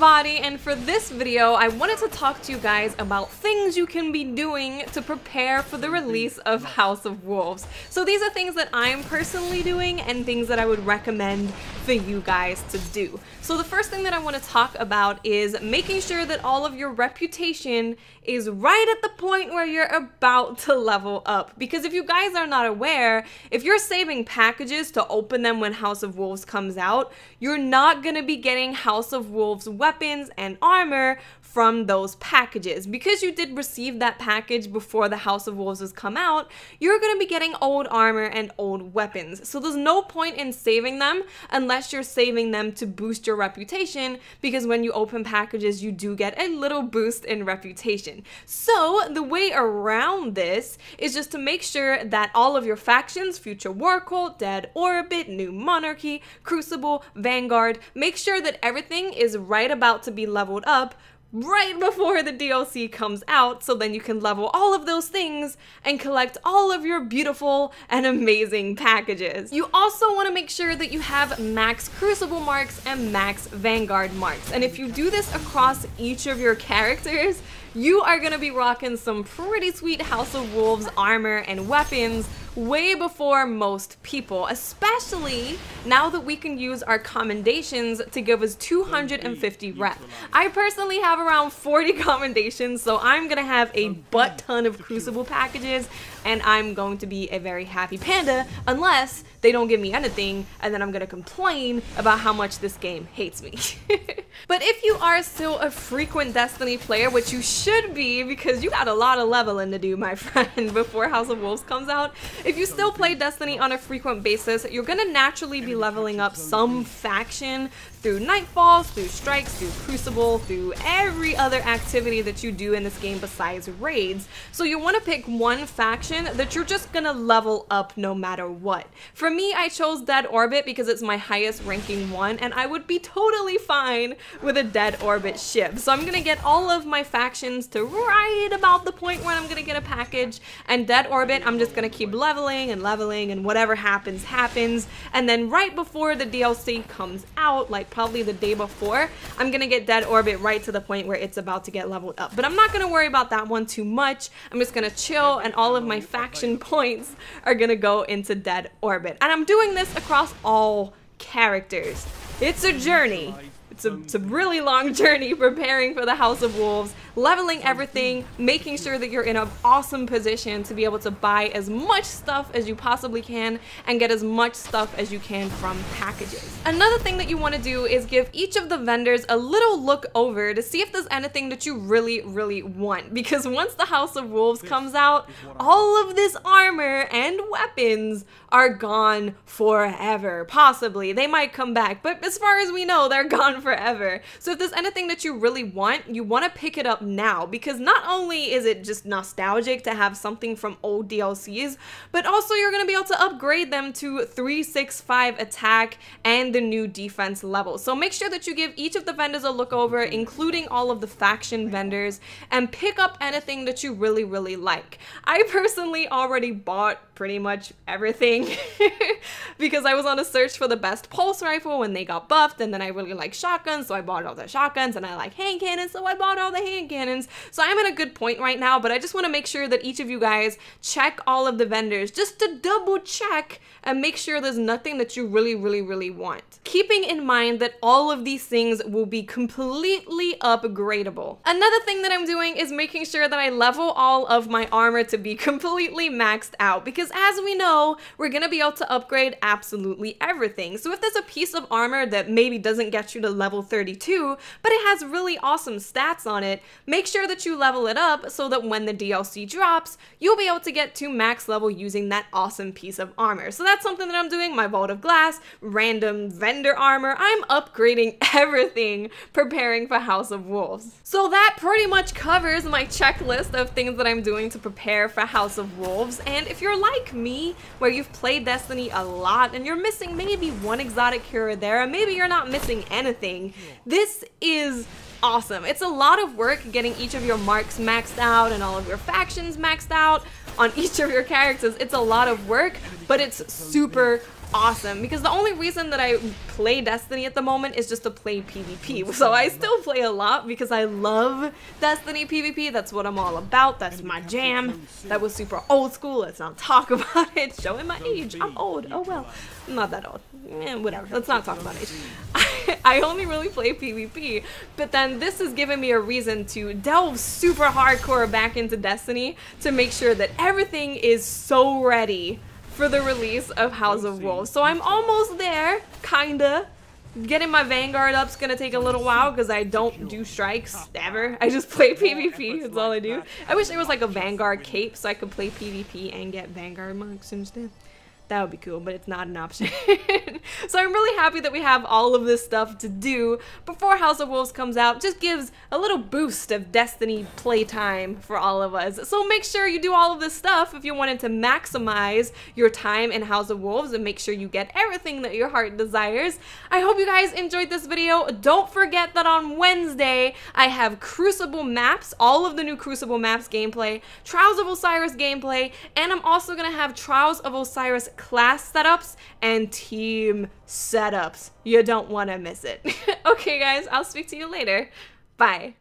everybody, and for this video I wanted to talk to you guys about things you can be doing to prepare for the release of House of Wolves. So these are things that I'm personally doing and things that I would recommend for you guys to do. So the first thing that I want to talk about is making sure that all of your reputation is right at the point where you're about to level up. Because if you guys are not aware, if you're saving packages to open them when House of Wolves comes out, you're not going to be getting House of Wolves weapons and armor from those packages. Because you did receive that package before the House of Wolves has come out, you're going to be getting old armor and old weapons. So there's no point in saving them unless you're saving them to boost your reputation, because when you open packages you do get a little boost in reputation. So the way around this is just to make sure that all of your factions, Future War Cult, Dead Orbit, New Monarchy, Crucible, Vanguard, make sure that everything is right about to be leveled up right before the DLC comes out, so then you can level all of those things and collect all of your beautiful and amazing packages. You also want to make sure that you have max Crucible marks and max Vanguard marks, and if you do this across each of your characters, you are going to be rocking some pretty sweet House of Wolves armor and weapons way before most people, especially now that we can use our commendations to give us 250 rep. I personally have around 40 commendations, so I'm gonna have a butt ton of Crucible packages, and I'm going to be a very happy panda unless they don't give me anything, and then I'm gonna complain about how much this game hates me. But if you are still a frequent Destiny player, which you should be because you got a lot of leveling to do, my friend, before House of Wolves comes out, if you still play Destiny on a frequent basis, you're gonna naturally be leveling up some faction through Nightfalls, through Strikes, through Crucible, through every other activity that you do in this game besides raids. So you want to pick one faction that you're just gonna level up no matter what. For me, I chose Dead Orbit because it's my highest ranking one, and I would be totally fine with a Dead Orbit ship. So I'm gonna get all of my factions to right about the point where I'm gonna get a package, and Dead Orbit, I'm just gonna keep leveling, and whatever happens, happens. And then right before the DLC comes out, like probably the day before, I'm gonna get Dead Orbit right to the point where it's about to get leveled up. But I'm not gonna worry about that one too much. I'm just gonna chill, and all of my faction points are gonna go into Dead Orbit. And I'm doing this across all characters. It's a journey. It's a really long journey preparing for the House of Wolves, leveling everything, making sure that you're in an awesome position to be able to buy as much stuff as you possibly can and get as much stuff as you can from packages. Another thing that you want to do is give each of the vendors a little look over to see if there's anything that you really want, because once the House of Wolves comes out, all of this armor and weapons are gone forever. Possibly, they might come back, but as far as we know, they're gone forever. So if there's anything that you really want, you want to pick it up now, because not only is it just nostalgic to have something from old DLCs, but also you're going to be able to upgrade them to 365 attack and the new defense level. So make sure that you give each of the vendors a look over, including all of the faction vendors, and pick up anything that you really like. I personally already bought pretty much everything because I was on a search for the best pulse rifle when they got buffed, and then I really like shotguns, so I bought all the shotguns, and I like hand cannons, so I bought all the hand cannons. So I'm at a good point right now, but I just want to make sure that each of you guys check all of the vendors just to double check and make sure there's nothing that you really want. Keeping in mind that all of these things will be completely upgradable. Another thing that I'm doing is making sure that I level all of my armor to be completely maxed out, because as we know, we're gonna be able to upgrade absolutely everything. So if there's a piece of armor that maybe doesn't get you to level 32, but it has really awesome stats on it, make sure that you level it up so that when the DLC drops, you'll be able to get to max level using that awesome piece of armor. So that's something that I'm doing. My Vault of Glass, random vendor armor, I'm upgrading everything preparing for House of Wolves. So that pretty much covers my checklist of things that I'm doing to prepare for House of Wolves. And if you're like me, where you've played Destiny a lot and you're missing maybe one exotic here or there, or maybe you're not missing anything, this is awesome. It's a lot of work getting each of your marks maxed out and all of your factions maxed out on each of your characters. It's a lot of work, but it's super awesome because the only reason that I play Destiny at the moment is just to play PvP. So I still play a lot because I love Destiny PvP. That's what I'm all about. That's my jam. That was super old school. Let's not talk about it. Showing my age. I'm old. Oh well. I'm not that old. Whatever. Let's not talk about age. I only really play PvP, but then this has given me a reason to delve super hardcore back into Destiny to make sure that everything is so ready for the release of House of Wolves. So I'm almost there, kinda. Getting my Vanguard up's gonna take a little while because I don't do strikes ever. I just play PvP, that's all I do. I wish there was like a Vanguard cape so I could play PvP and get Vanguard monks instead. That would be cool, but it's not an option. So I'm really happy that we have all of this stuff to do before House of Wolves comes out. Just gives a little boost of Destiny playtime for all of us. So make sure you do all of this stuff if you wanted to maximize your time in House of Wolves and make sure you get everything that your heart desires. I hope you guys enjoyed this video. Don't forget that on Wednesday, I have Crucible maps, all of the new Crucible maps gameplay, Trials of Osiris gameplay, and I'm also gonna have Trials of Osiris class setups and team setups. You don't want to miss it. Okay guys, I'll speak to you later. Bye.